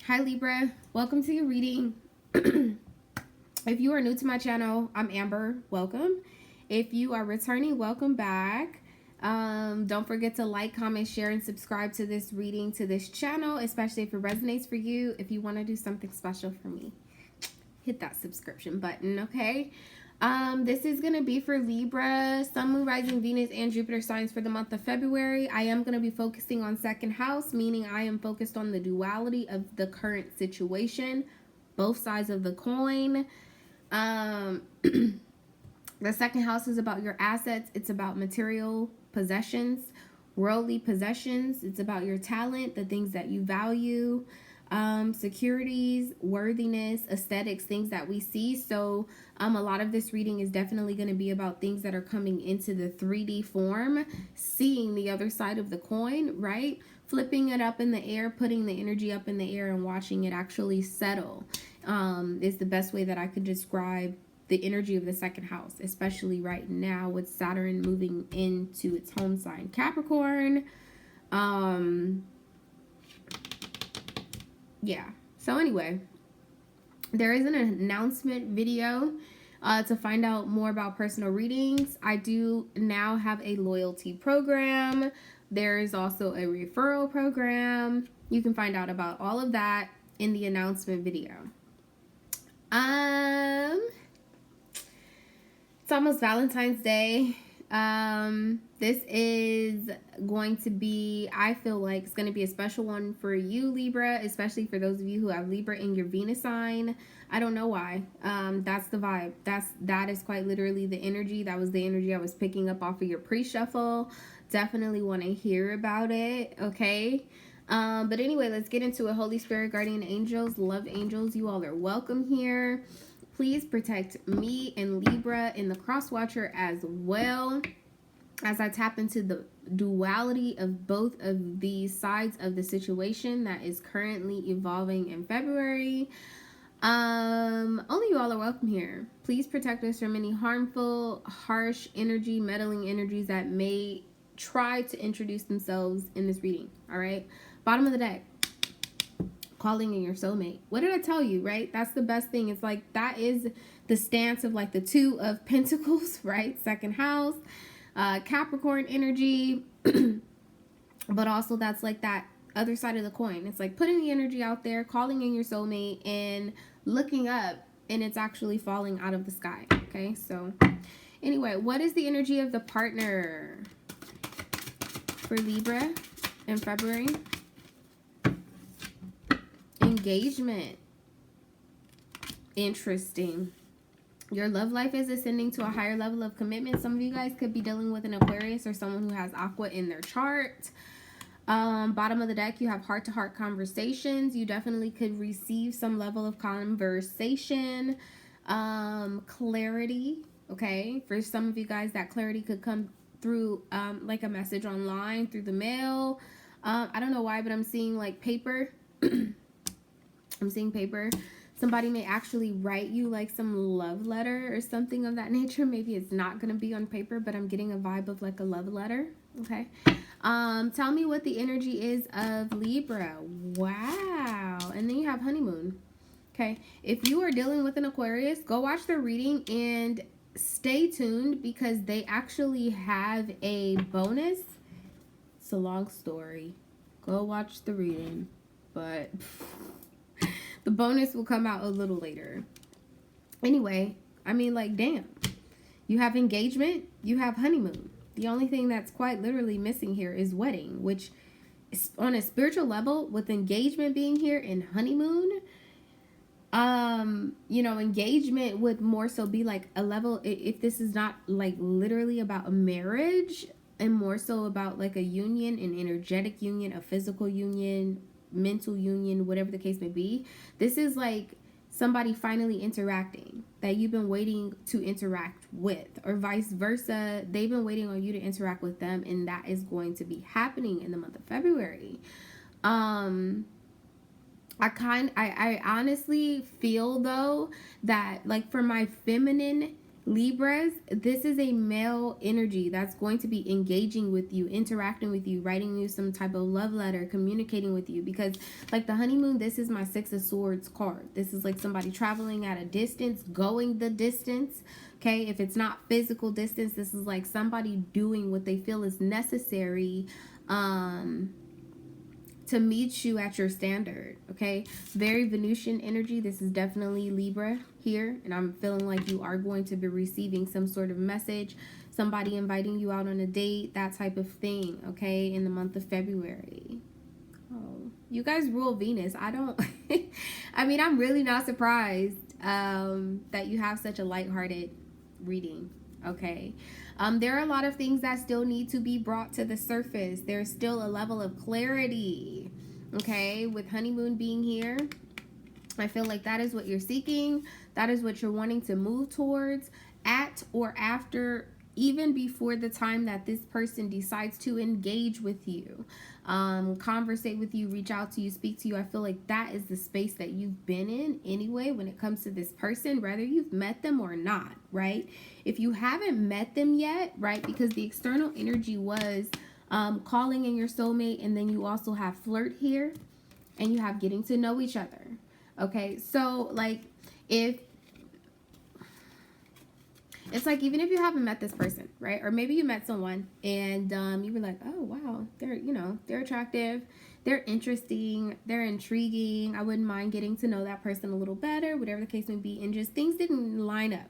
Hi Libra, welcome to your reading. If you are new to my channel, I'm Amber. Welcome. If you are returning, welcome back. Don't forget to like, comment, share, and subscribe to this reading, to this channel, especially if it resonates for you. If you want to do something special for me, hit that subscription button, okay? This is going to be for Libra, Sun, Moon, Rising, Venus, and Jupiter signs for the month of February. I am going to be focusing on second house, meaning I am focused on the duality of the current situation, both sides of the coin. The second house is about your assets. It's about material possessions, worldly possessions. It's about your talent, the things that you value, securities, worthiness, aesthetics, things that we see. So a lot of this reading is definitely going to be about things that are coming into the 3D form, seeing the other side of the coin, right? Flipping it up in the air, putting the energy up in the air and watching it actually settle is the best way that I could describe the energy of the second house, especially right now with Saturn moving into its home sign, Capricorn. Yeah. So anyway, there is an announcement video to find out more about personal readings. I do now have a loyalty program. There is also a referral program. You can find out about all of that in the announcement video. It's almost Valentine's Day. This is going to be, I feel like it's going to be a special one for you, Libra, especially for those of you who have Libra in your Venus sign. I don't know why. That's the vibe. That is quite literally the energy. That was the energy I was picking up off of your pre-shuffle. Definitely want to hear about it, okay? But anyway, let's get into it. Holy Spirit, guardian angels, love angels, you all are welcome here. Please protect me and Libra in the cross watcher as well, as I tap into the duality of both of these sides of the situation that is currently evolving in February. Only you all are welcome here. Please protect us from any harmful, harsh energy, meddling energies that may try to introduce themselves in this reading. All right. Bottom of the deck. Calling in your soulmate. What did I tell you, right? That's the best thing. It's like that is the stance of like the Two of Pentacles, right? Second house, Capricorn energy. But also that's like that other side of the coin. It's like putting the energy out there, calling in your soulmate, and looking up, and it's actually falling out of the sky. Okay, so anyway, what is the energy of the partner for Libra in February? Engagement. Interesting. Your love life is ascending to a higher level of commitment. Some of you guys could be dealing with an Aquarius or someone who has Aqua in their chart. Bottom of the deck, you have heart-to-heart conversations. You definitely could receive some level of conversation. Clarity. Okay. For some of you guys, that clarity could come through like a message online, through the mail. I don't know why, but I'm seeing like paper. I'm seeing paper. Somebody may actually write you like some love letter or something of that nature. Maybe it's not going to be on paper, but I'm getting a vibe of like a love letter. Okay. Tell me what the energy is of Libra. Wow. And then you have honeymoon. Okay. If you are dealing with an Aquarius, go watch their reading and stay tuned because they actually have a bonus. It's a long story. Go watch the reading. But the bonus will come out a little later. Anyway, I mean, like, damn. You have engagement, you have honeymoon. The only thing that's quite literally missing here is wedding, which is on a spiritual level, with engagement being here and honeymoon, you know, engagement would more so be like a level, if this is not like literally about a marriage, and more so about like a union, an energetic union, a physical union, mental union, whatever the case may be. This is like somebody finally interacting that you've been waiting to interact with, or vice versa. They've been waiting on you to interact with them, and that is going to be happening in the month of February. I honestly feel though that like for my feminine Libras, this is a male energy that's going to be engaging with you, interacting with you, writing you some type of love letter, communicating with you. Because like the honeymoon, this is my Six of Swords card. This is like somebody traveling at a distance, going the distance. Okay, if it's not physical distance, this is like somebody doing what they feel is necessary to meet you at your standard. Okay, very Venusian energy. This is definitely Libra here, and I'm feeling like you are going to be receiving some sort of message, somebody inviting you out on a date, that type of thing. Okay, in the month of February. Oh, you guys rule Venus. I don't I mean, I'm really not surprised that you have such a lighthearted reading. Okay, there are a lot of things that still need to be brought to the surface. There's still a level of clarity. Okay, with honeymoon being here, I feel like that is what you're seeking. That is what you're wanting to move towards at or after, even before the time that this person decides to engage with you, conversate with you, reach out to you, speak to you. I feel like that is the space that you've been in anyway when it comes to this person, whether you've met them or not, right? If you haven't met them yet, right, because the external energy was calling in your soulmate, and then you also have flirt here, and you have getting to know each other. Okay, so like if it's like, even if you haven't met this person, right? Or maybe you met someone and you were like, oh, wow, they're, you know, they're attractive, they're interesting, they're intriguing. I wouldn't mind getting to know that person a little better, whatever the case may be. And just things didn't line up.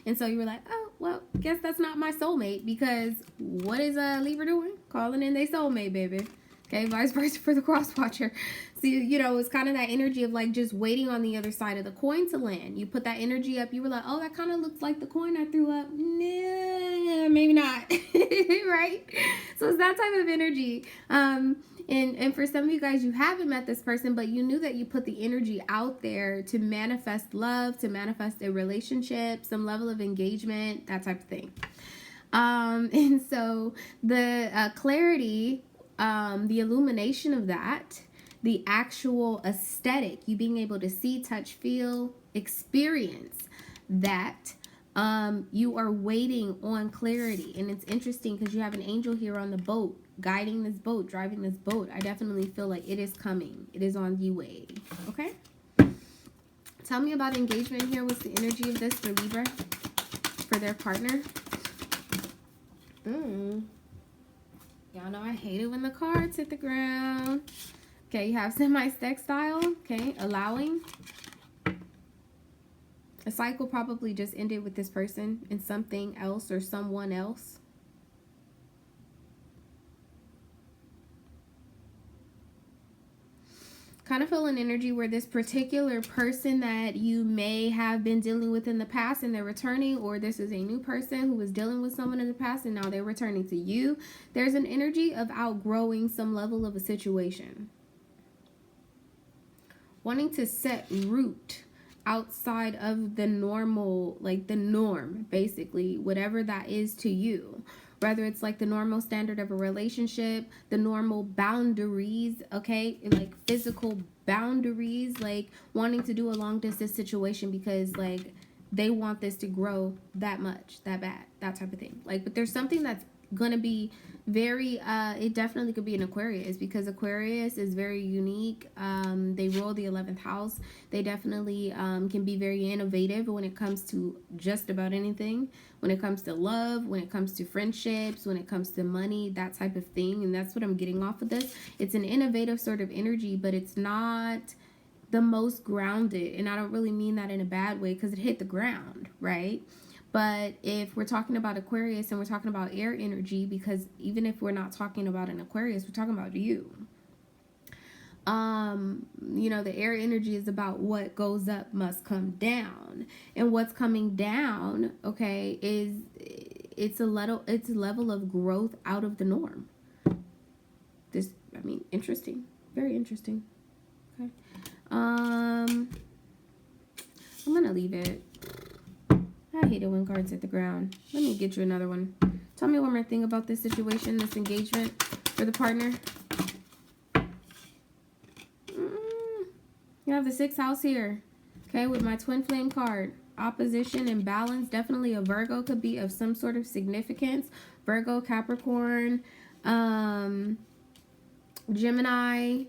And so you were like, oh, well, guess that's not my soulmate, because what is Libra doing? Calling in their soulmate, baby. Okay, vice versa for the cross watcher. So, you know, it's kind of that energy of like just waiting on the other side of the coin to land. You put that energy up. You were like, oh, that kind of looks like the coin I threw up. Nah, maybe not. Right? So it's that type of energy. And for some of you guys, you haven't met this person, but you knew that you put the energy out there to manifest love, to manifest a relationship, some level of engagement, that type of thing. And so the clarity, the illumination of that, the actual aesthetic, you being able to see, touch, feel, experience that, you are waiting on clarity. And it's interesting because you have an angel here on the boat, guiding this boat, driving this boat. I definitely feel like it is coming. It is on the way. Okay? Tell me about engagement here. What's the energy of this for Libra? For their partner? Y'all know I hate it when the cards hit the ground. Okay, you have semi-sextile. Okay, allowing. A cycle probably just ended with this person and something else or someone else. Kind of feel an energy where this particular person that you may have been dealing with in the past and they're returning, or this is a new person who was dealing with someone in the past and now they're returning to you. There's an energy of outgrowing some level of a situation. Wanting to set root outside of the normal, like the norm, basically, whatever that is to you. Whether it's like the normal standard of a relationship, the normal boundaries, okay, like physical boundaries, like wanting to do a long distance situation because like they want this to grow that much, that bad, that type of thing. Like, but there's something that's gonna be very it definitely could be an Aquarius, because Aquarius is very unique. They rule the 11th house. They definitely can be very innovative when it comes to just about anything, when it comes to love, when it comes to friendships, when it comes to money, that type of thing. And that's what I'm getting off of this. It's an innovative sort of energy, but it's not the most grounded, and I don't really mean that in a bad way because it hit the ground, right? But if we're talking about Aquarius and we're talking about air energy, because even if we're not talking about an Aquarius, we're talking about you. You know, the air energy is about what goes up must come down. And what's coming down, okay, is it's a level of growth out of the norm. This, I mean, interesting. Very interesting. Okay. I'm gonna leave it. I hate it when cards hit the ground. Let me get you another one. Tell me one more thing about this situation, this engagement for the partner. You have the 6th house here, okay, with my twin flame card. opposition and balance. Definitely a Virgo could be of some sort of significance. Virgo, Capricorn, Gemini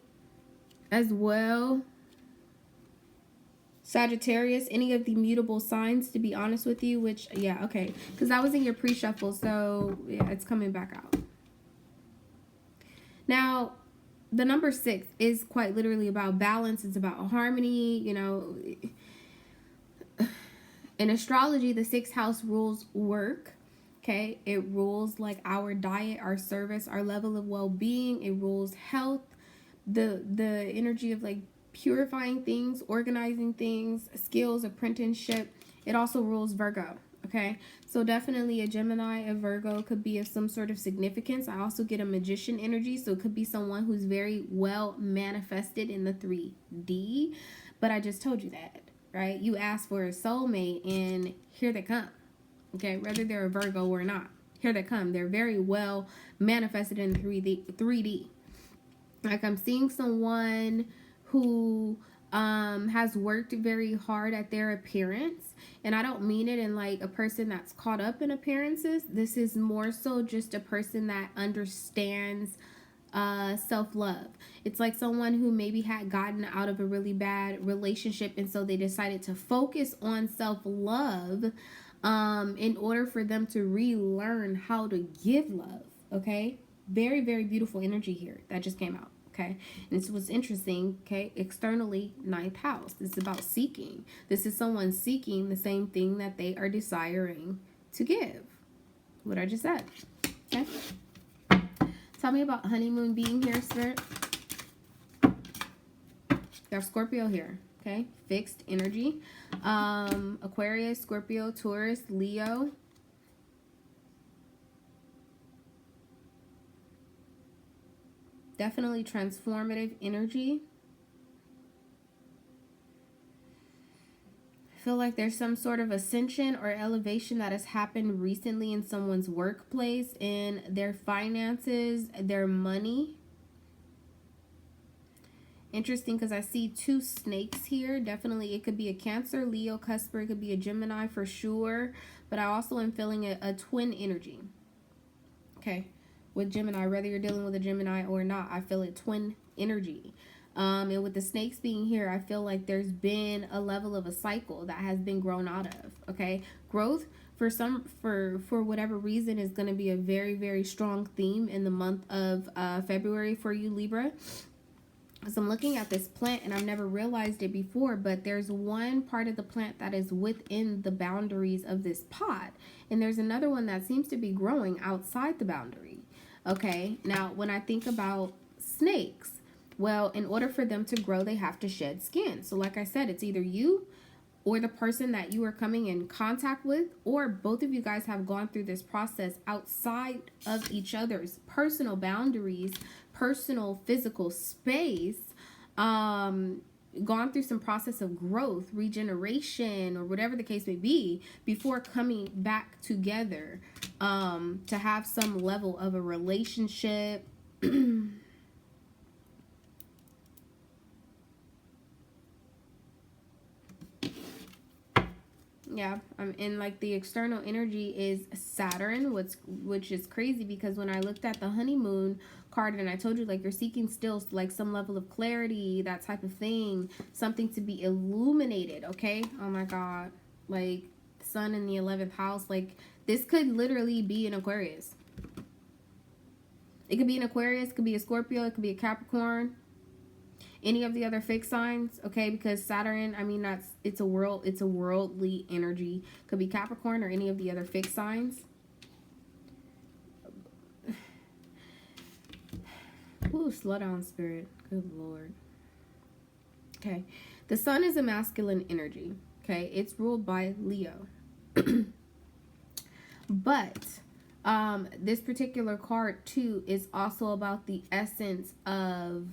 as well. Sagittarius, any of the mutable signs, to be honest with you, which, yeah, okay. Because that was in your pre-shuffle, so, yeah, it's coming back out. Now, the number 6 is quite literally about balance. It's about harmony, you know. In astrology, the 6th house rules work, okay? It rules, like, our diet, our service, our level of well-being. It rules health, the energy of, like, purifying things, organizing things, skills, apprenticeship. It also rules Virgo, okay? So definitely a Gemini, a Virgo could be of some sort of significance. I also get a magician energy, so it could be someone who's very well manifested in the 3D, but I just told you that, right? You asked for a soulmate, and here they come, okay? Whether they're a Virgo or not, here they come. They're very well manifested in 3D. Like, I'm seeing someone who has worked very hard at their appearance, and I don't mean it in like a person that's caught up in appearances. This is more so just a person that understands self-love. It's like someone who maybe had gotten out of a really bad relationship, and so they decided to focus on self-love in order for them to relearn how to give love. Okay, very, very beautiful energy here that just came out. Okay, and this was interesting. Okay, externally, 9th house. This is about seeking. This is someone seeking the same thing that they are desiring to give. What I just said. Okay, tell me about honeymoon being here, Spirit. You have Scorpio here. Okay, fixed energy. Aquarius, Scorpio, Taurus, Leo. Definitely transformative energy. I feel like there's some sort of ascension or elevation that has happened recently in someone's workplace, in their finances, their money. Interesting, because I see 2 snakes here. Definitely it could be a Cancer, Leo, Cusper. It could be a Gemini for sure. But I also am feeling a twin energy. Okay. With Gemini, whether you're dealing with a Gemini or not, I feel it twin energy. And with the snakes being here, I feel like there's been a level of a cycle that has been grown out of. Okay, growth for whatever reason is going to be a very, very strong theme in the month of February for you, Libra. So I'm looking at this plant, and I've never realized it before, but there's one part of the plant that is within the boundaries of this pot, and there's another one that seems to be growing outside the boundary. Okay, now when I think about snakes, well, in order for them to grow, they have to shed skin. So like I said, it's either you or the person that you are coming in contact with, or both of you guys have gone through this process outside of each other's personal boundaries, personal physical space, gone through some process of growth, regeneration, or whatever the case may be, before coming back together to have some level of a relationship. Yeah, and like the external energy is Saturn, which is crazy, because when I looked at the honeymoon card and I told you, like, you're seeking still like some level of clarity, that type of thing, something to be illuminated. Okay, oh my God, like sun in the 11th house, like this could literally be an Aquarius. It could be an Aquarius, it could be a Scorpio, it could be a Capricorn, any of the other fixed signs, okay? Because Saturn, I mean, it's a worldly energy. Could be Capricorn or any of the other fixed signs. Ooh, slow down, Spirit. Good Lord. Okay. The sun is a masculine energy, okay? It's ruled by Leo. But this particular card, too, is also about the essence of...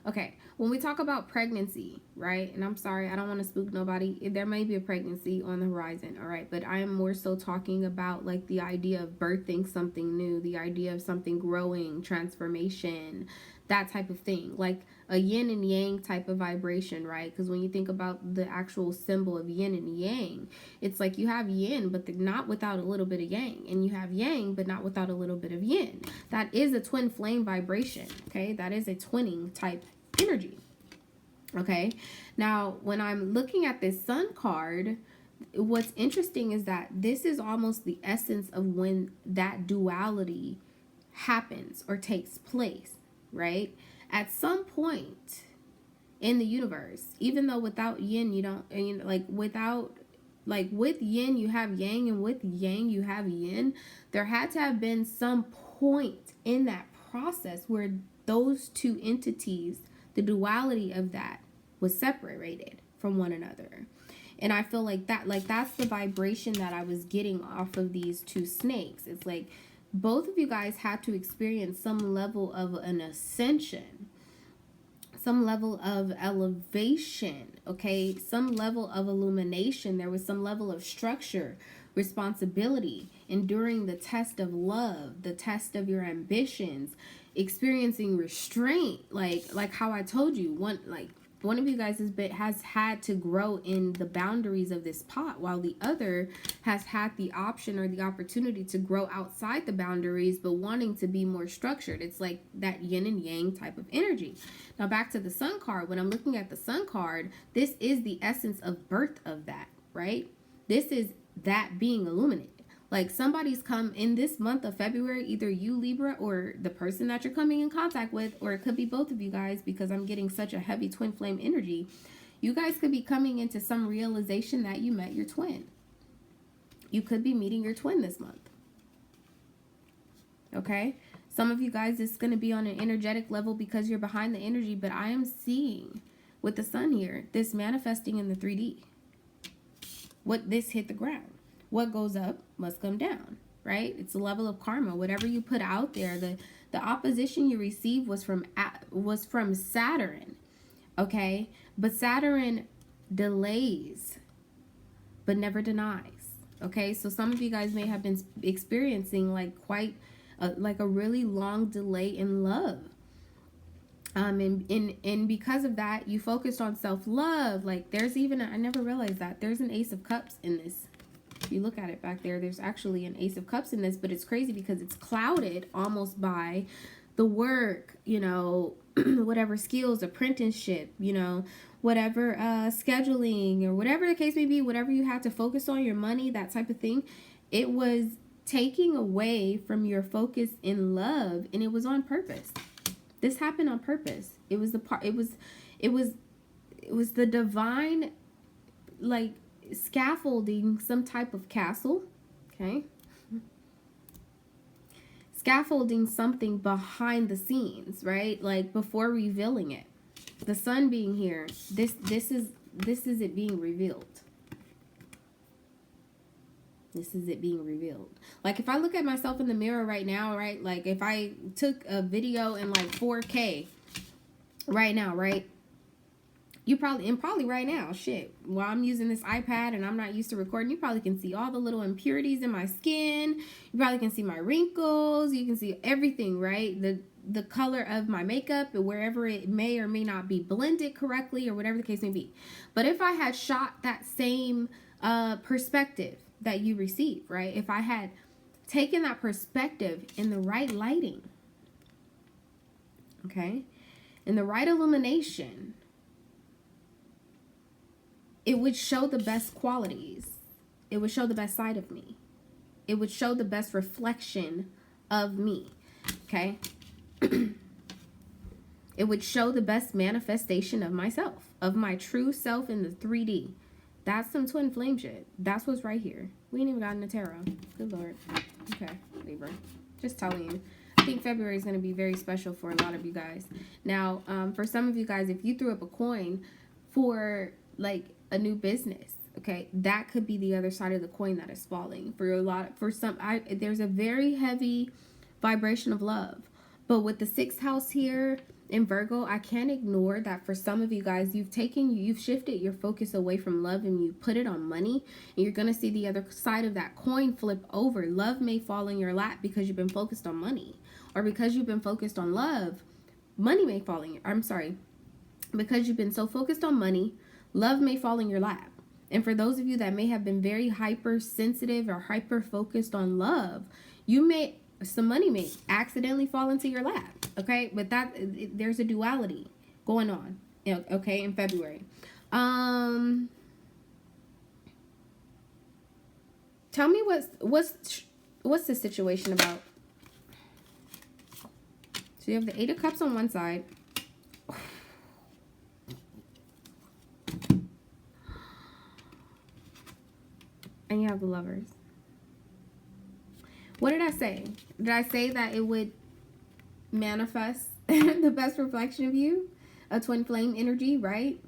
Okay, when we talk about pregnancy, right, and I'm sorry, I don't want to spook nobody. There may be a pregnancy on the horizon, all right, but I am more so talking about, like, the idea of birthing something new, the idea of something growing, transformation, that type of thing. Like, a yin and yang type of vibration, right? Because when you think about the actual symbol of yin and yang, it's like you have yin, but not without a little bit of yang. And you have yang, but not without a little bit of yin. That is a twin flame vibration, okay? That is a twinning type energy, okay? Now, when I'm looking at this sun card, what's interesting is that this is almost the essence of when that duality happens or takes place, right? At some point in the universe, even though without yin you don't, like without, like with yin you have yang and with yang you have yin, there had to have been some point in that process where those two entities, the duality of that was separated from one another. And I feel like that's the vibration that I was getting off of these two snakes. It's like both of you guys had to experience some level of an ascension, some level of elevation, okay? Some level of illumination. There was some level of structure, responsibility, enduring the test of love, the test of your ambitions, experiencing restraint, like how I told you, one of you guys has had to grow in the boundaries of this pot, while the other has had the option or the opportunity to grow outside the boundaries, but wanting to be more structured. It's like that yin and yang type of energy. Now back to the sun card. When I'm looking at the sun card, this is the essence of birth of that, right? This is that being illuminated. Like somebody's come in this month of February, either you, Libra, or the person that you're coming in contact with, or it could be both of you guys, because I'm getting such a heavy twin flame energy. You guys could be coming into some realization that you met your twin. You could be meeting your twin this month. Okay? Some of you guys, it's going to be on an energetic level because you're behind the energy, but I am seeing with the sun here, this manifesting in the 3D. What this hit the ground. What goes up must come down, right? It's a level of karma. Whatever you put out there, the opposition you receive was from Saturn, okay? But Saturn delays, but never denies, okay? So some of you guys may have been experiencing like quite a really long delay in love. And because of that, you focused on self-love. Like there's even, I never realized that there's an Ace of Cups in this. If you look at it back there, there's actually an Ace of Cups in this, but it's crazy because it's clouded almost by the work, you know, whatever skills, apprenticeship, you know, whatever scheduling or whatever the case may be, whatever you had to focus on, your money, that type of thing. It was taking away from your focus in love, and it was on purpose. This happened on purpose. It was the part, it was the divine, like, scaffolding some type of castle, okay? Scaffolding something behind the scenes, right? Like before revealing it. The sun being here, this is it being revealed. This is it being revealed. Like if I look at myself in the mirror right now, right? Like if I took a video in like 4K right now, right? You probably right now, shit, while I'm using this iPad and I'm not used to recording, you probably can see all the little impurities in my skin. You probably can see my wrinkles. You can see everything, right? The color of my makeup, wherever it may or may not be blended correctly or whatever the case may be. But if I had shot that same perspective that you receive, right? If I had taken that perspective in the right lighting, okay, in the right illumination, it would show the best qualities. It would show the best side of me. It would show the best reflection of me, okay? It would show the best manifestation of myself, of my true self in the 3D. That's some twin flame shit. That's what's right here. We ain't even gotten the tarot. Good Lord. Okay, Libra. Just telling you. I think February is going to be very special for a lot of you guys. Now, for some of you guys, if you threw up a coin for like a new business, okay, that could be the other side of the coin that is falling for a lot. For some, there's a very heavy vibration of love, but with the 6th house here in Virgo, I can't ignore that for some of you guys, you've shifted your focus away from love and you put it on money, and you're gonna see the other side of that coin flip over. Love may fall in your lap because you've been focused on money, or because you've been focused on love, money may fall in your, I'm sorry, because you've been so focused on money, love may fall in your lap. And for those of you that may have been very hypersensitive or hyper focused on love, some money may accidentally fall into your lap. Okay, but there's a duality going on. Okay, in February. Tell me what's the situation about? So you have the Eight of Cups on one side. And you have the Lovers. What did I say? Did I say that it would manifest the best reflection of you? A twin flame energy, right?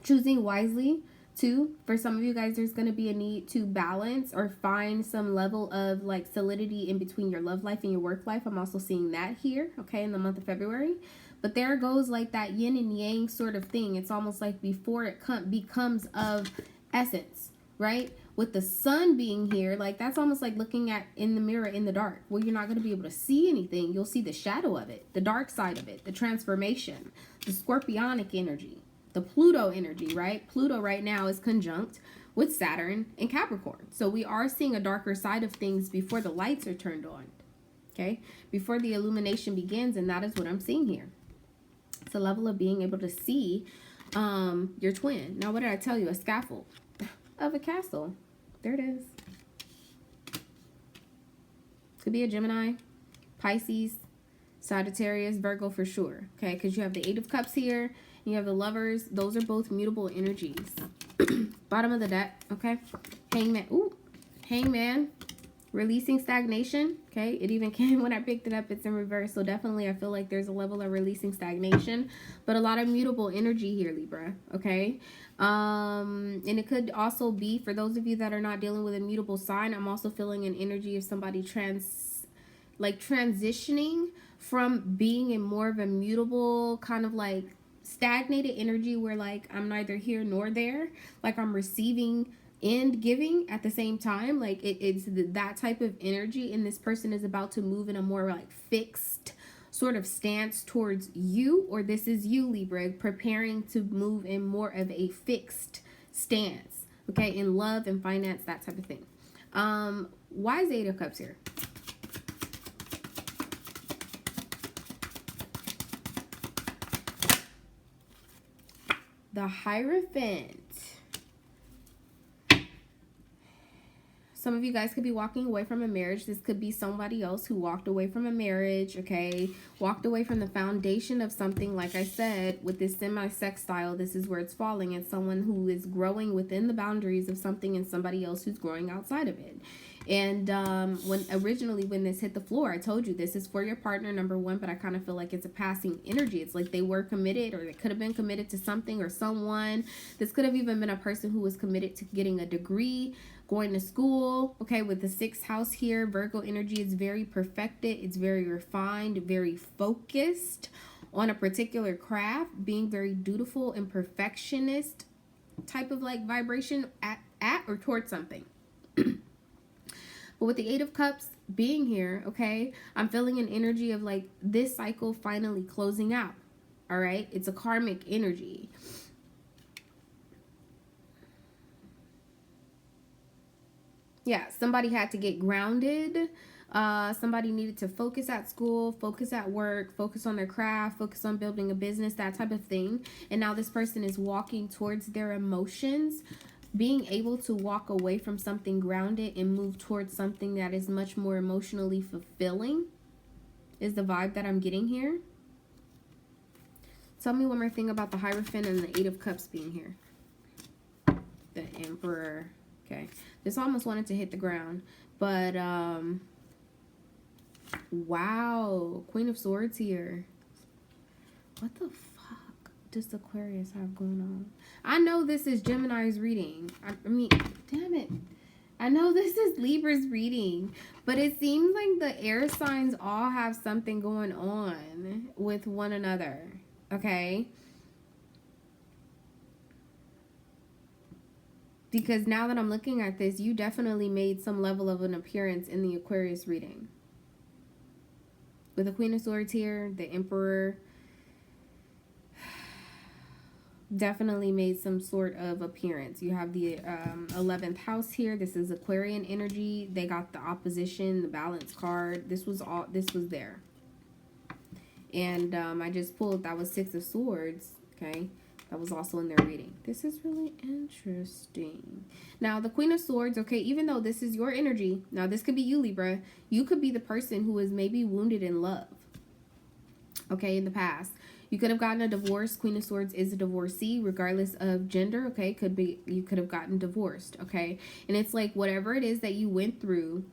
Choosing wisely. Too, for some of you guys, there's going to be a need to balance or find some level of like solidity in between your love life and your work life. I'm also seeing that here, okay, in the month of February. But there goes like that yin and yang sort of thing. It's almost like before it becomes of essence, right? With the sun being here, like that's almost like looking at in the mirror in the dark, where you're not going to be able to see anything. You'll see the shadow of it, the dark side of it, the transformation, the scorpionic energy. The Pluto energy, right? Pluto right now is conjunct with Saturn and Capricorn. So we are seeing a darker side of things before the lights are turned on. Okay? Before the illumination begins, and that is what I'm seeing here. It's a level of being able to see your twin. Now, what did I tell you? A scaffold of a castle. There it is. Could be a Gemini, Pisces, Sagittarius, Virgo for sure. Okay? Because you have the Eight of Cups here. You have the Lovers. Those are both mutable energies. Bottom of the deck, okay? Hangman. Ooh, Hangman. Releasing stagnation, okay? It even came when I picked it up. It's in reverse. So definitely I feel like there's a level of releasing stagnation. But a lot of mutable energy here, Libra, okay? And it could also be, for those of you that are not dealing with a mutable sign, I'm also feeling an energy of somebody transitioning from being in more of a mutable kind of like stagnated energy where like I'm neither here nor there, like I'm receiving and giving at the same time. Like it's that type of energy, and this person is about to move in a more like fixed sort of stance towards you, or this is you, Libra, preparing to move in more of a fixed stance, okay, in love and finance, that type of thing. Why is the Eight of Cups here? The Hierophant. Some of you guys could be walking away from a marriage. This could be somebody else who walked away from a marriage, okay? Walked away from the foundation of something. Like I said, with this semi-sextile, this is where it's falling. It's someone who is growing within the boundaries of something and somebody else who's growing outside of it. And when this hit the floor, I told you this is for your partner, number one, but I kind of feel like it's a passing energy. It's like they were committed, or they could have been committed to something or someone. This could have even been a person who was committed to getting a degree, going to school, okay? With the sixth house here, Virgo energy is very perfected. It's very refined, very focused on a particular craft, being very dutiful and perfectionist type of like vibration at or towards something. But with the Eight of Cups being here, okay, I'm feeling an energy of like this cycle finally closing out, all right? It's a karmic energy. Yeah, somebody had to get grounded. Somebody needed to focus at school, focus at work, focus on their craft, focus on building a business, that type of thing. And now this person is walking towards their emotions, being able to walk away from something grounded and move towards something that is much more emotionally fulfilling is the vibe that I'm getting here. Tell me one more thing about the Hierophant and the Eight of Cups being here. The Emperor. Okay. This almost wanted to hit the ground. But, wow. Queen of Swords here. What the fuck does Aquarius have going on? I know this is Gemini's reading. I mean, damn it. I know this is Libra's reading. But it seems like the air signs all have something going on with one another. Okay? Because now that I'm looking at this, you definitely made some level of an appearance in the Aquarius reading. With the Queen of Swords here, the Emperor. definitely made some sort of appearance. You have the 11th house here. This is Aquarian energy. They got the opposition, the balance card. This was there. And I just pulled, that was 6 of Swords. Okay, that was also in their reading. This is really interesting. Now, the Queen of Swords, okay, even though this is your energy, now this could be you, Libra. You could be the person who is maybe wounded in love, okay, in the past. You could have gotten a divorce. Queen of Swords is a divorcee, regardless of gender, okay? Could be, you could have gotten divorced, okay? And it's like whatever it is that you went through,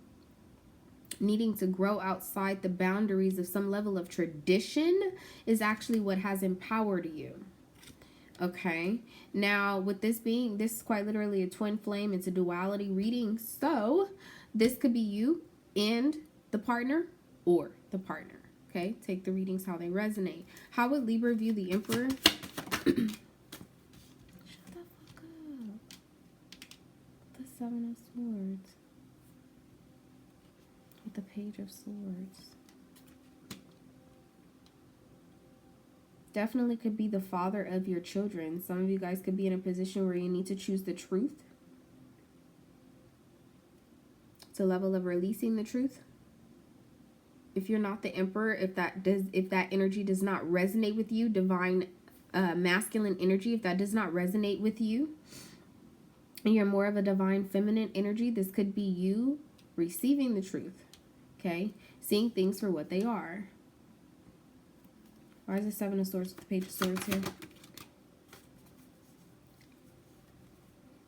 needing to grow outside the boundaries of some level of tradition is actually what has empowered you. Okay, now with this being, this is quite literally a twin flame. It's a duality reading. So this could be you and the partner or the partner. Okay, take the readings how they resonate. How would Libra view the Emperor? Shut the fuck up. The 7 of Swords. With the Page of Swords. Definitely could be the father of your children. Some of you guys could be in a position where you need to choose the truth. It's a level of releasing the truth. If you're not the Emperor, if that energy does not resonate with you, divine masculine energy, if that does not resonate with you, and you're more of a divine feminine energy, this could be you receiving the truth. Okay, seeing things for what they are. Why is the 7 of Swords with the Page of Swords here?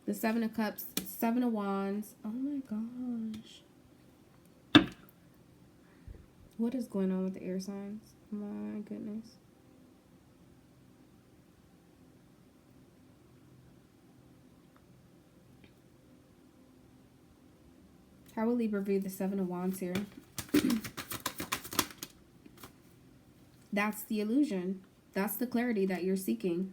The 7 of Cups, 7 of Wands. Oh my gosh. What is going on with the air signs? My goodness. How will Libra view the 7 of Wands here? That's the illusion. That's the clarity that you're seeking.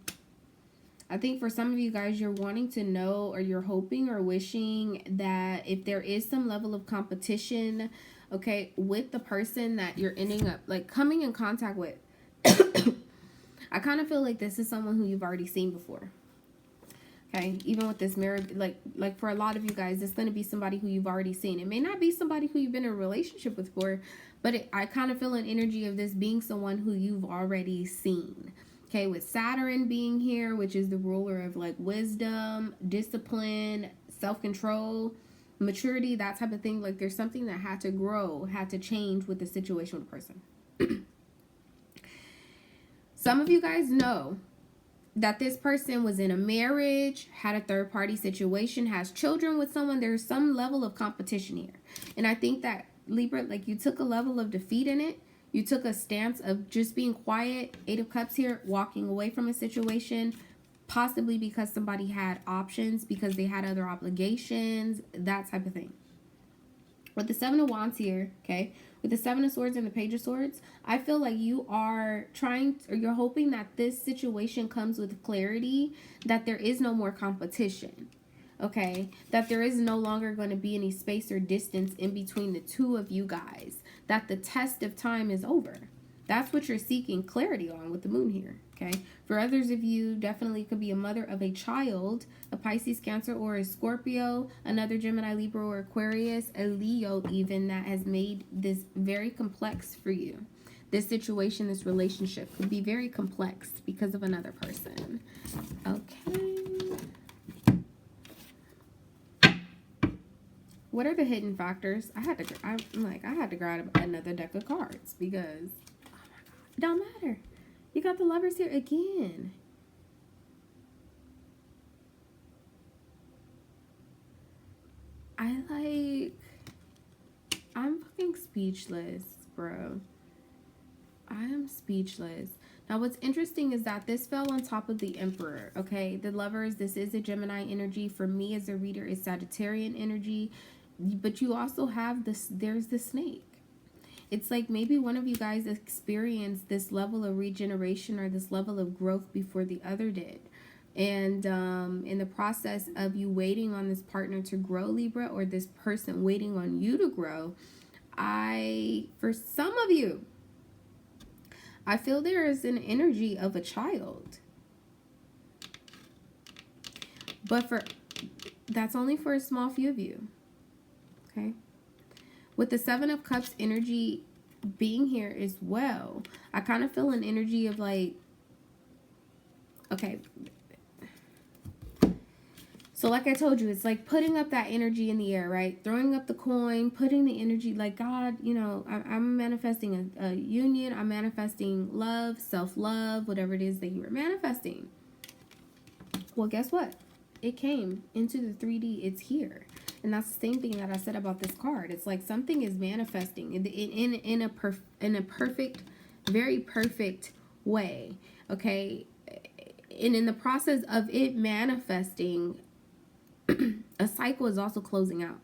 I think for some of you guys, you're wanting to know, or you're hoping or wishing that if there is some level of competition, okay, with the person that you're ending up like coming in contact with. I kind of feel like this is someone who you've already seen before. Okay, even with this mirror, like for a lot of you guys, it's going to be somebody who you've already seen. It may not be somebody who you've been in a relationship with before, but I kind of feel an energy of this being someone who you've already seen. Okay, with Saturn being here, which is the ruler of like wisdom, discipline, self-control, maturity, that type of thing. Like there's something that had to grow, had to change with the situation with the person. Some of you guys know that this person was in a marriage, had a third-party situation, has children with someone. There's some level of competition here. And I think that, Libra, like you took a level of defeat in it. You took a stance of just being quiet. 8 of Cups here, walking away from a situation, possibly because somebody had options, because they had other obligations, that type of thing. With the 7 of Wands here, okay, with the 7 of Swords and the Page of Swords, I feel like you are trying, or you're hoping that this situation comes with clarity, that there is no more competition, okay, that there is no longer going to be any space or distance in between the two of you guys, that the test of time is over. That's what you're seeking clarity on with the moon here, okay? For others of you, definitely could be a mother of a child, a Pisces, Cancer, or a Scorpio, another Gemini, Libra, or Aquarius, a Leo even, that has made this very complex for you. This situation, this relationship could be very complex because of another person. Okay. What are the hidden factors? I had to grab another deck of cards because it don't matter. You got the Lovers here again. I'm fucking speechless, bro. I am speechless. Now, what's interesting is that this fell on top of the Emperor, okay? The Lovers, this is a Gemini energy. For me as a reader, it's Sagittarian energy. But you also have this, there's the Snake. It's like maybe one of you guys experienced this level of regeneration or this level of growth before the other did. And in the process of you waiting on this partner to grow, Libra, or this person waiting on you to grow, for some of you, I feel there is an energy of a child. But that's only for a small few of you. Okay. With the Seven of Cups energy being here as well, I kind of feel an energy of like, okay, so like I told you, it's like putting up that energy in the air, right? Throwing up the coin, putting the energy, like, God, you know, I'm manifesting a union. I'm manifesting love, self-love, whatever it is that you are manifesting. Well, guess what? It came into the 3D. It's here. And that's the same thing that I said about this card. It's like something is manifesting in a perfect, very perfect way. Okay. And in the process of it manifesting, a cycle is also closing out.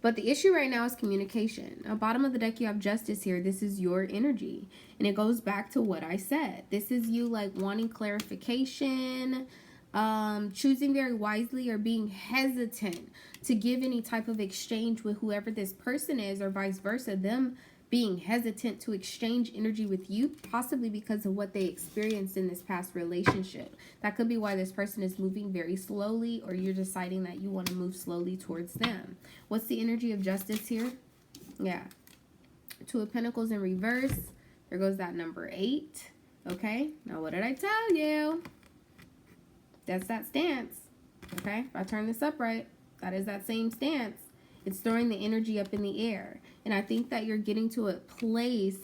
But the issue right now is communication. At bottom of the deck, you have Justice here. This is your energy. And it goes back to what I said. This is you like wanting clarification, choosing very wisely, or being hesitant to give any type of exchange with whoever this person is, or vice versa. Them being hesitant to exchange energy with you, possibly because of what they experienced in this past relationship. That could be why this person is moving very slowly, or you're deciding that you want to move slowly towards them. What's the energy of Justice here? Yeah. Two of Pentacles in reverse. There goes that number 8. Okay. Now, what did I tell you? That's that stance. Okay. If I turn this upright, that is that same stance. It's throwing the energy up in the air. And I think that you're getting to a place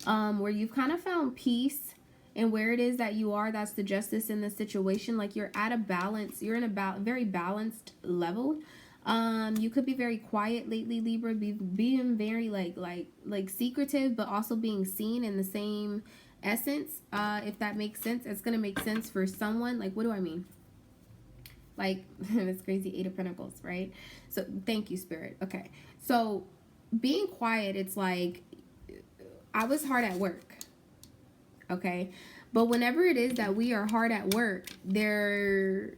where you've kind of found peace, and where it is that you are, that's the justice in the situation. Like you're at a balance. You're in a very balanced level. You could be very quiet lately, Libra, being very like secretive, but also being seen in the same essence. If that makes sense. It's going to make sense for someone. Like, what do I mean? Like, that's crazy. 8 of Pentacles, right? So thank you, Spirit. Okay. So being quiet, it's like, I was hard at work. Okay. But whenever it is that we are hard at work, there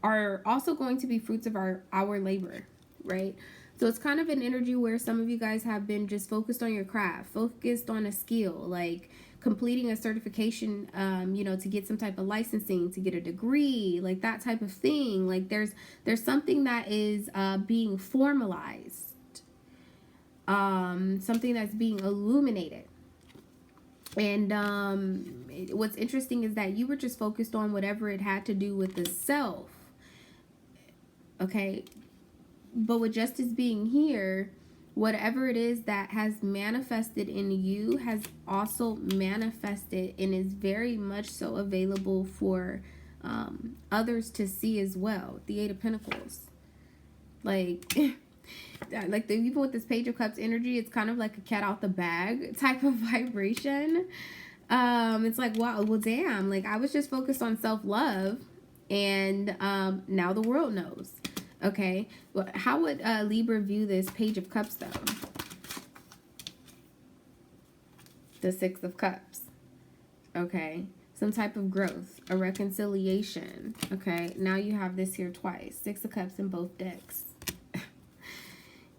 are also going to be fruits of our labor, right? So it's kind of an energy where some of you guys have been just focused on your craft, focused on a skill, like completing a certification, you know, to get some type of licensing, to get a degree, like that type of thing. Like there's something that is being formalized, something that's being illuminated. And what's interesting is that you were just focused on whatever it had to do with the self. Okay. But with Justice being here, whatever it is that has manifested in you has also manifested and is very much so available for others to see as well. The 8 of Pentacles. Like, even with this Page of Cups energy, it's kind of like a cat out the bag type of vibration. It's like, wow, well, damn. Like, I was just focused on self-love, and now the world knows. Okay, well, how would Libra view this Page of Cups, though? The 6 of Cups. Okay, some type of growth, a reconciliation. Okay, now you have this here twice. 6 of Cups in both decks.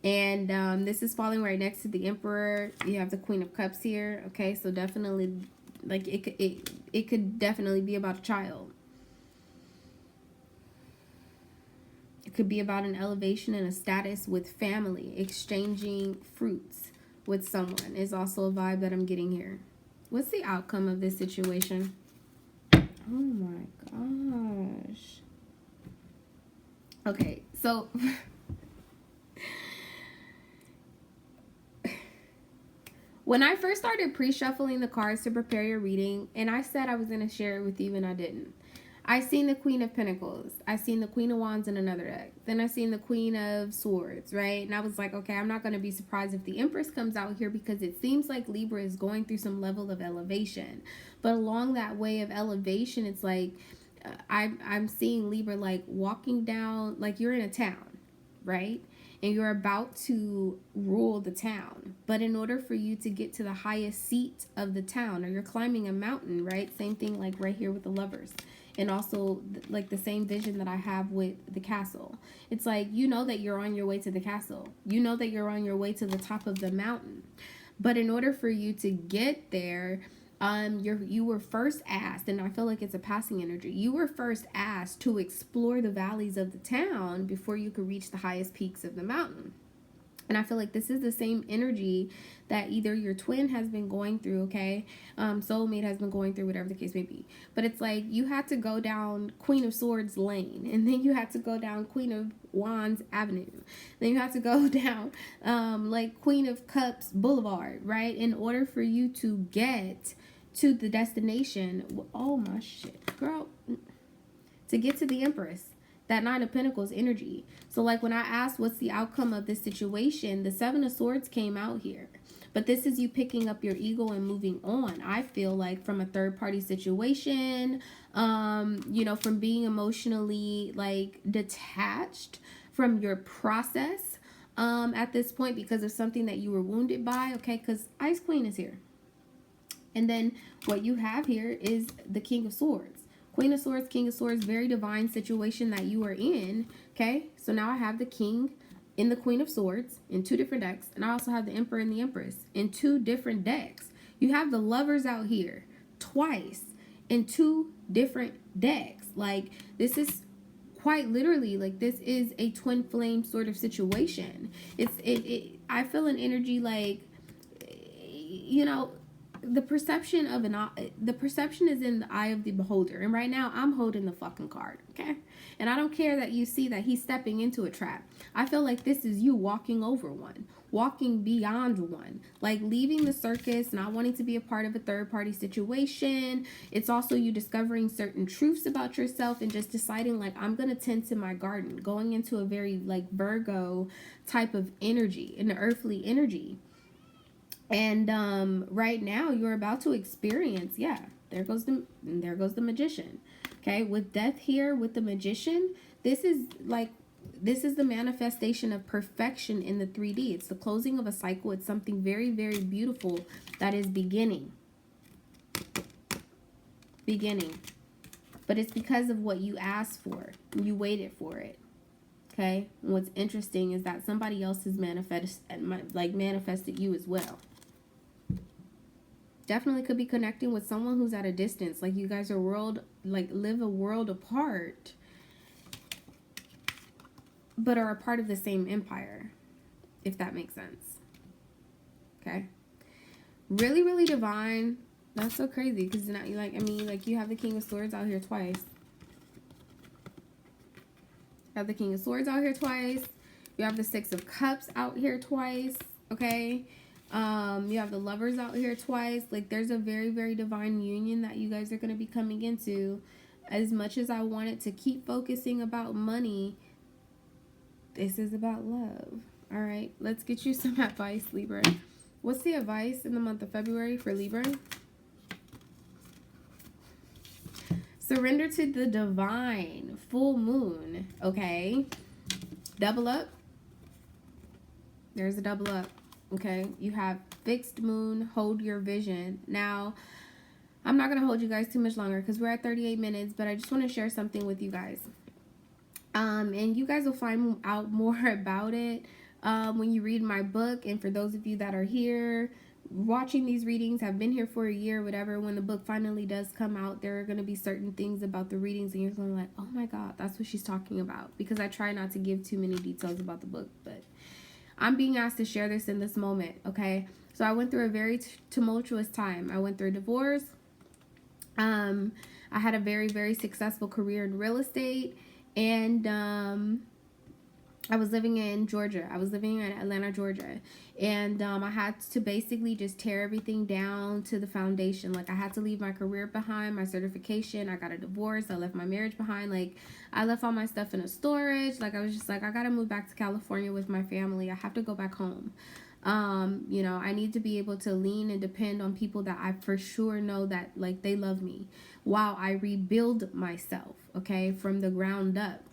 And this is falling right next to the Emperor. You have the Queen of Cups here. Okay, so definitely, like, it could definitely be about a child. Could be about an elevation and a status with family. Exchanging fruits with someone is also a vibe that I'm getting here. What's the outcome of this situation? Oh my gosh. Okay, so when I first started pre-shuffling the cards to prepare your reading, and I said I was going to share it with you and I didn't. I seen the Queen of Pentacles. I seen the Queen of Wands in another deck. Then I seen the Queen of Swords, right? And I was like, okay, I'm not going to be surprised if the Empress comes out here, because it seems like Libra is going through some level of elevation. But along that way of elevation, it's like I'm seeing Libra like walking down, like you're in a town, right? And you're about to rule the town. But in order for you to get to the highest seat of the town, or you're climbing a mountain, right? Same thing like right here with the Lovers. And also, like, the same vision that I have with the castle. It's like, you know that you're on your way to the castle. You know that you're on your way to the top of the mountain. But in order for you to get there, You were first asked, and I feel like it's a passing energy, you were first asked to explore the valleys of the town before you could reach the highest peaks of the mountain. And I feel like this is the same energy that either your twin has been going through, okay? Soulmate has been going through, whatever the case may be. But it's like you had to go down Queen of Swords Lane, and then you had to go down Queen of Wands Avenue. Then you have to go down like Queen of Cups Boulevard, right? In order for you to get to the destination. Oh my shit, girl. To get to the Empress. That Nine of Pentacles energy. So like when I asked what's the outcome of this situation, the Seven of Swords came out here. But this is you picking up your ego and moving on. I feel like from a third party situation, you know, from being emotionally like detached from your process at this point because of something that you were wounded by. Okay, because Ice Queen is here. And then what you have here is the King of Swords. Queen of Swords, King of Swords, very divine situation that you are in. Okay, so now I have the King in the Queen of Swords in 2 different decks. And I also have the Emperor and the Empress in 2 different decks. You have the Lovers out here twice in 2 different decks. Like, this is quite literally, like, this is a twin flame sort of situation. I feel an energy like, you know, the perception is in the eye of the beholder. And right now I'm holding the fucking card, okay? And I don't care that you see that he's stepping into a trap. I feel like this is you walking over one, walking beyond one, like leaving the circus, not wanting to be a part of a third party situation. It's also you discovering certain truths about yourself and just deciding like, I'm gonna tend to my garden, going into a very like Virgo type of energy, an earthly energy. And right now you're about to experience, there goes the Magician. Okay, with Death here with the Magician, this is the manifestation of perfection in the 3D. It's the closing of a cycle. It's something very, very beautiful that is beginning. But it's because of what you asked for. You waited for it. Okay, and what's interesting is that somebody else has manifested you as well. Definitely could be connecting with someone who's at a distance. Like you guys are live a world apart, but are a part of the same empire, if that makes sense. Okay. Really, really divine. That's so crazy because now you you have the King of Swords out here twice. You have the King of Swords out here twice. You have the Six of Cups out here twice. Okay. You have the Lovers out here twice. Like there's a very, very divine union that you guys are going to be coming into. As much as I wanted to keep focusing about money, this is about love. All right, let's get you some advice, Libra. What's the advice in the month of February for Libra? Surrender to the divine. Full moon. Okay. Double up. There's a double up. Okay, you have fixed moon, hold your vision. Now, I'm not going to hold you guys too much longer because we're at 38 minutes, but I just want to share something with you guys. And you guys will find out more about it when you read my book. And for those of you that are here watching these readings, have been here for a year, whatever, when the book finally does come out, there are going to be certain things about the readings and you're going to be like, oh my God, that's what she's talking about. Because I try not to give too many details about the book, but I'm being asked to share this in this moment, okay? So I went through a very tumultuous time. I went through a divorce. I had a very, very successful career in real estate. And I was living in Georgia. I was living in Atlanta, Georgia. And I had to basically just tear everything down to the foundation. Like, I had to leave my career behind, my certification. I got a divorce. I left my marriage behind. Like, I left all my stuff in a storage. Like, I was just like, I got to move back to California with my family. I have to go back home. You know, I need to be able to lean and depend on people that I for sure know that, like, they love me while I rebuild myself, okay, from the ground up.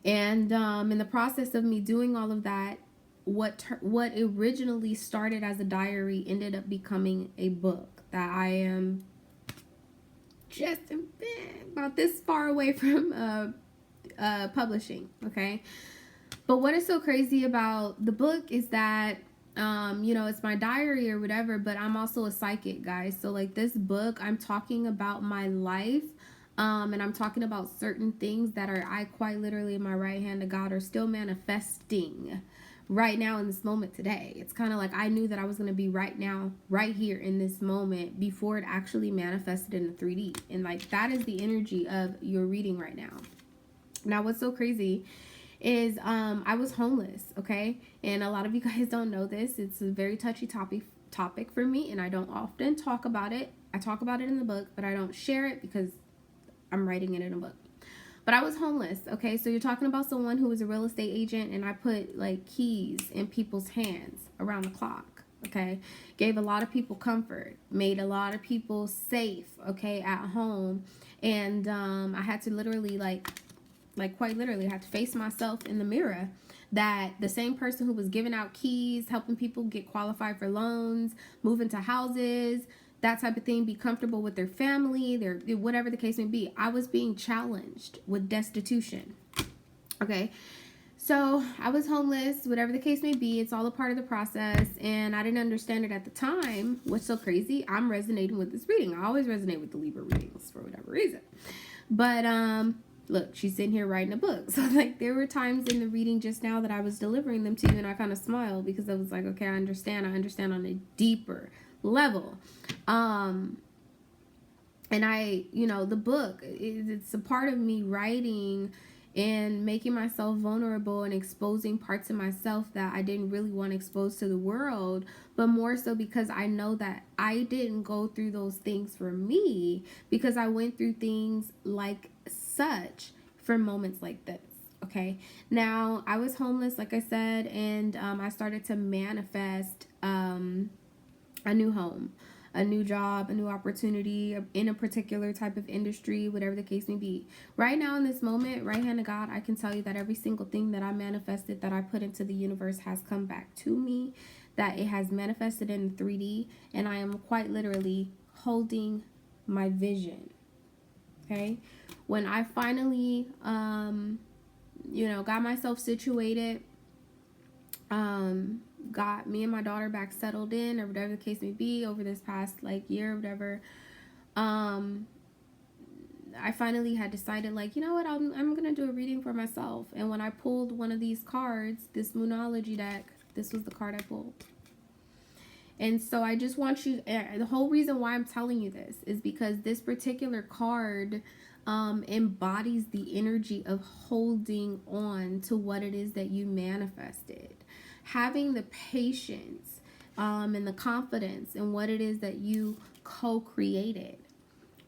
And in the process of me doing all of that, what originally started as a diary ended up becoming a book that I am just about this far away from publishing, okay? But what is so crazy about the book is that You know, it's my diary or whatever, but I'm also a psychic, guys. So like this book, I'm talking about my life. And I'm talking about certain things that are, I quite literally in my right hand of God are still manifesting right now in this moment today. It's kind of like I knew that I was going to be right now, right here in this moment before it actually manifested in the 3D. And like that is the energy of your reading right now. Now, what's so crazy is I was homeless, okay? And a lot of you guys don't know this. It's a very touchy topic for me, and I don't often talk about it. I talk about it in the book, but I don't share it because I'm writing it in a book. But I was homeless, okay? So you're talking about someone who was a real estate agent, and I put like keys in people's hands around the clock, okay? Gave a lot of people comfort, made a lot of people safe, okay, at home. And I had to literally like quite literally I had to face myself in the mirror that the same person who was giving out keys, helping people get qualified for loans, move into houses, that type of thing, be comfortable with their family, their whatever the case may be. I was being challenged with destitution. Okay. So I was homeless, whatever the case may be. It's all a part of the process. And I didn't understand it at the time. What's so crazy? I'm resonating with this reading. I always resonate with the Libra readings for whatever reason. But, look, she's sitting here writing a book. So like there were times in the reading just now that I was delivering them to you and I kind of smiled because I was like, okay, I understand on a deeper level. And I, you know, the book, it's a part of me writing and making myself vulnerable and exposing parts of myself that I didn't really want exposed to the world, but more so because I know that I didn't go through those things for me, because I went through things like such for moments like this. Okay, now I was homeless, like I said, and I started to manifest a new home, a new job, a new opportunity in a particular type of industry, whatever the case may be. Right now in this moment, right hand of God, I can tell you that every single thing that I manifested, that I put into the universe, has come back to me, that it has manifested in 3D, and I am quite literally holding my vision. Okay, when I finally you know, got myself situated, got me and my daughter back settled in, or whatever the case may be, over this past like year or whatever, I finally had decided, like, you know what, I'm gonna do a reading for myself. And when I pulled one of these cards, this Moonology deck, this was the card I pulled. And so I just want you, the whole reason why I'm telling you this is because this particular card embodies the energy of holding on to what it is that you manifested, having the patience and the confidence in what it is that you co-created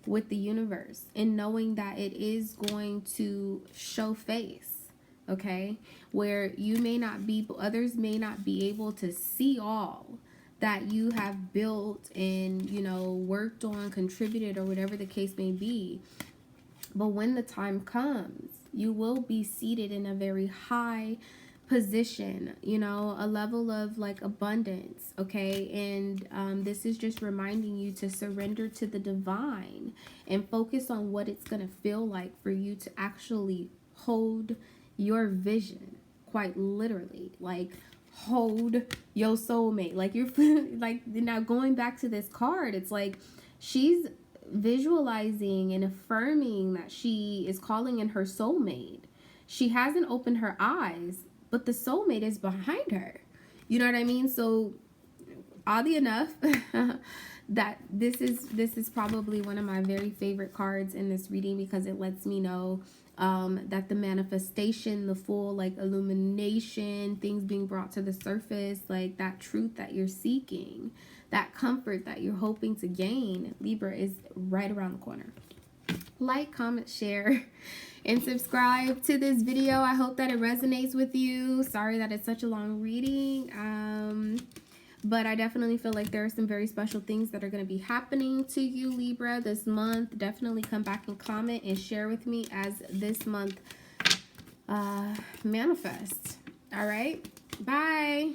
with the universe, and knowing that it is going to show face, okay, where you may not be, others may not be able to see all that you have built and, you know, worked on, contributed, or whatever the case may be. But when the time comes, you will be seated in a very high position, you know, a level of like abundance, okay? And this is just reminding you to surrender to the divine and focus on what it's going to feel like for you to actually hold your vision, quite literally, like hold your soulmate. Like you're like, now going back to this card, it's like she's visualizing and affirming that she is calling in her soulmate. She hasn't opened her eyes, but the soulmate is behind her. You know what I mean? So oddly enough, that this is probably one of my very favorite cards in this reading, because it lets me know that the manifestation, the full like illumination, things being brought to the surface, like that truth that you're seeking, that comfort that you're hoping to gain, Libra, is right around the corner. Like, comment, share, and subscribe to this video. I hope that it resonates with you. Sorry that it's such a long reading, but I definitely feel like there are some very special things that are going to be happening to you, Libra, this month. Definitely come back and comment and share with me as this month manifests. All right, bye.